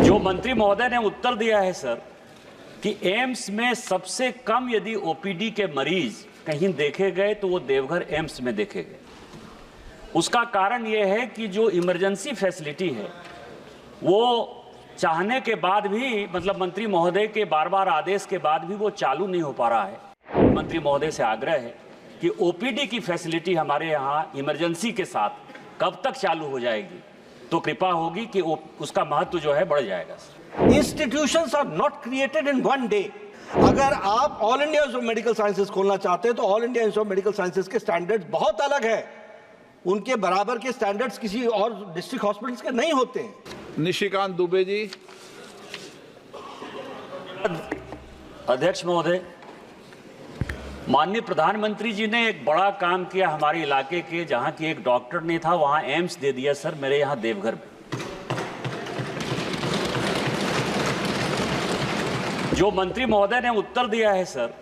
जो मंत्री महोदय ने उत्तर दिया है सर कि एम्स में सबसे कम यदि ओपीडी के मरीज कहीं देखे गए तो वो देवघर एम्स में देखे गए। उसका कारण ये है कि जो इमरजेंसी फैसिलिटी है वो चाहने के बाद भी, मतलब मंत्री महोदय के बार बार आदेश के बाद भी वो चालू नहीं हो पा रहा है। मंत्री महोदय से आग्रह है कि ओपीडी की फैसिलिटी हमारे यहाँ इमरजेंसी के साथ कब तक चालू हो जाएगी, तो कृपा होगी कि उसका महत्व जो है बढ़ जाएगा। Institutions are not created in one day. अगर आप all India institute of medical sciences खोलना चाहते हैं तो all India institute of medical sciences के स्टैंडर्ड्स बहुत अलग है। उनके बराबर के स्टैंडर्ड्स किसी और डिस्ट्रिक्ट हॉस्पिटल्स के नहीं होते हैं। निशिकांत दुबे जी। अध्यक्ष महोदय, माननीय प्रधानमंत्री जी ने एक बड़ा काम किया हमारे इलाके के, जहां की एक डॉक्टर नहीं था वहां एम्स दे दिया सर, मेरे यहां देवघर में। जो मंत्री महोदय ने उत्तर दिया है सर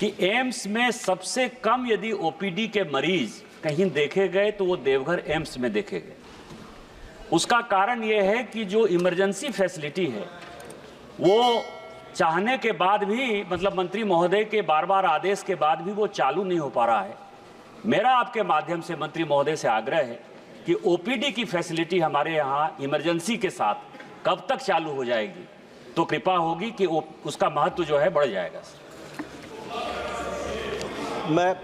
कि एम्स में सबसे कम यदि ओपीडी के मरीज कहीं देखे गए तो वो देवघर एम्स में देखे गए। उसका कारण ये है कि जो इमरजेंसी फैसिलिटी है वो चाहने के बाद भी, मतलब मंत्री महोदय के बार बार आदेश के बाद भी वो चालू नहीं हो पा रहा है। मेरा आपके माध्यम से मंत्री महोदय से आग्रह है कि ओपीडी की फैसिलिटी हमारे यहाँ इमरजेंसी के साथ कब तक चालू हो जाएगी, तो कृपा होगी कि उसका महत्व जो है बढ़ जाएगा। मैं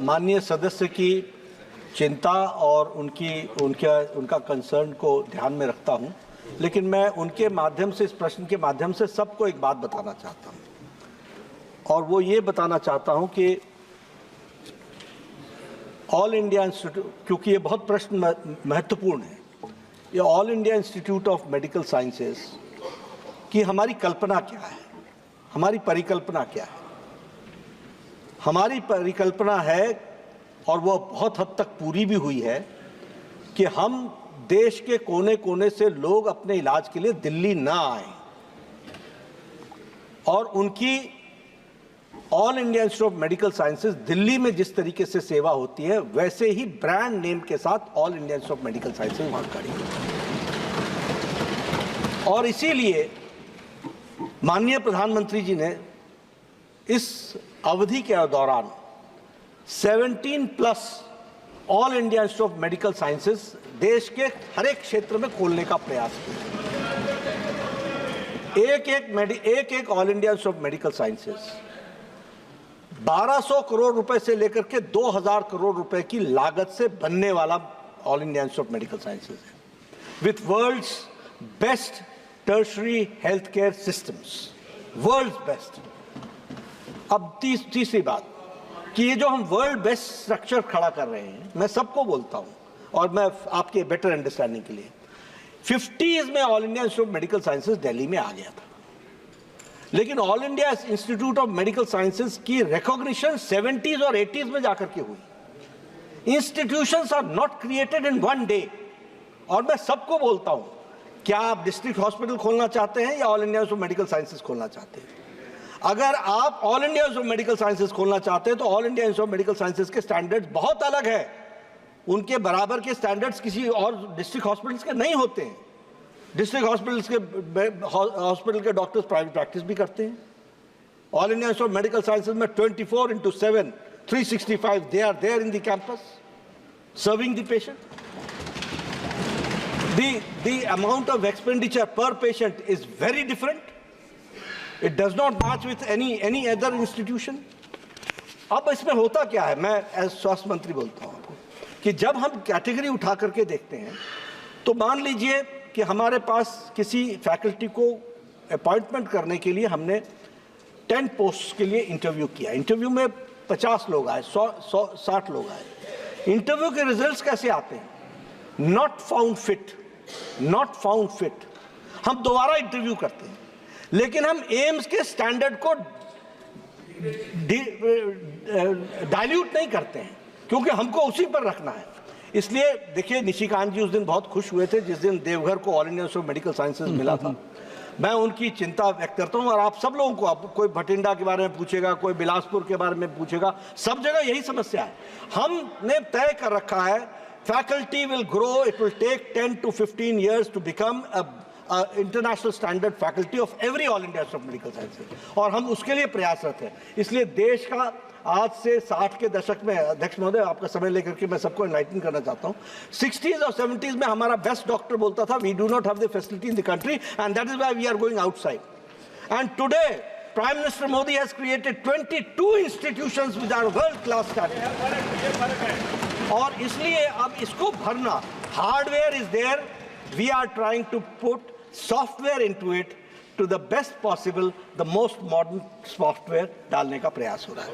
माननीय सदस्य की चिंता और उनका कंसर्न को ध्यान में रखता हूं, लेकिन मैं उनके माध्यम से, इस प्रश्न के माध्यम से सबको एक बात बताना चाहता हूं, और वो ये बताना चाहता हूं कि ऑल इंडिया इंस्टीट्यूट, क्योंकि ये बहुत प्रश्न महत्वपूर्ण है, ये all India institute of medical sciences की हमारी कल्पना क्या है, हमारी परिकल्पना क्या है। हमारी परिकल्पना है, और वह बहुत हद तक पूरी भी हुई है, कि हम देश के कोने कोने से लोग अपने इलाज के लिए दिल्ली ना आए, और उनकी all India institute of medical sciences Delhi में जिस तरीके से सेवा होती है वैसे ही ब्रांड नेम के साथ all India institute of medical sciences वहां खड़ी है। और इसीलिए माननीय प्रधानमंत्री जी ने इस अवधि के दौरान 17+ all India institute of medical sciences देश के हर एक क्षेत्र में खोलने का प्रयास किया। एक एक all India institute of medical sciences 1200 crore रुपए से लेकर के 2000 करोड़ रुपए की लागत से बनने वाला all India institute of medical sciences है, with world's best tertiary health care systems, world's best. अब तीसरी बात कि ये जो हम वर्ल्ड बेस्ट स्ट्रक्चर खड़ा कर रहे हैं, मैं सबको बोलता हूं, और मैं आपके बेटर अंडरस्टैंडिंग के लिए 50s में all India institute of medical sciences Delhi में आ गया था, लेकिन all India institute of medical sciences की रिकॉग्निशन 70s और 80s में जाकर के हुई। Institutions are not created in one day. और मैं सबको बोलता हूं, क्या आप डिस्ट्रिक्ट हॉस्पिटल खोलना चाहते हैं या all India institute of medical sciences खोलना चाहते हैं? अगर आप all India institute of medical sciences खोलना चाहते हैं तो all India institute of medical sciences के स्टैंडर्ड्स बहुत अलग है। उनके बराबर के स्टैंडर्ड्स किसी और डिस्ट्रिक्ट हॉस्पिटल्स के नहीं होते हैं। डिस्ट्रिक्ट हॉस्पिटल के डॉक्टर्स प्राइवेट प्रैक्टिस भी करते हैं। All India institute of medical sciences में 24/7 365 they are there in the campus serving the patient. The amount of expenditure per patient is very different. It does not match with any other institution. अब इसमें होता क्या है, मैं as स्वास्थ्य मंत्री बोलता हूँ आपको, कि जब हम कैटेगरी उठा करके देखते हैं तो मान लीजिए कि हमारे पास किसी फैकल्टी को अपॉइंटमेंट करने के लिए हमने 10 पोस्ट के लिए इंटरव्यू किया। इंटरव्यू में 50 लोग आए, 100-60 लोग आए। इंटरव्यू के रिजल्ट्स कैसे आते हैं? Not found fit. हम दोबारा इंटरव्यू करते हैं, लेकिन हम एम्स के स्टैंडर्ड को डाइल्यूट नहीं करते हैं, क्योंकि हमको उसी पर रखना है। इसलिए देखिए, निशिकांत जी उस दिन बहुत खुश हुए थे जिस दिन देवघर को all India institute of medical sciences मिला था। मैं उनकी चिंता व्यक्त करता हूं, और आप सब लोगों को, आप कोई भटिंडा के बारे में पूछेगा, कोई बिलासपुर के बारे में पूछेगा, सब जगह यही समस्या है। हमने तय कर रखा है Faculty will grow. It will take 10 to 15 years to become a international standard faculty of every all India institute of medical sciences, और हम उसके लिए प्रयासरत हैं। इसलिए देश का आज से 60 के दशक में, अध्यक्ष महोदय आपका समय लेकर के मैं सबको एनलाइटन करना चाहता हूँ, 60s और 70s में हमारा बेस्ट डॉक्टर बोलता था we do not have the facility in the country and that is why we are going outside. And today prime minister Modi has created 22 institutions with our world class standard, और इसलिए अब इसको भरना, hardware is there, we are trying to put software into it to the best possible, the most modern software डालने का प्रयास हो रहा है।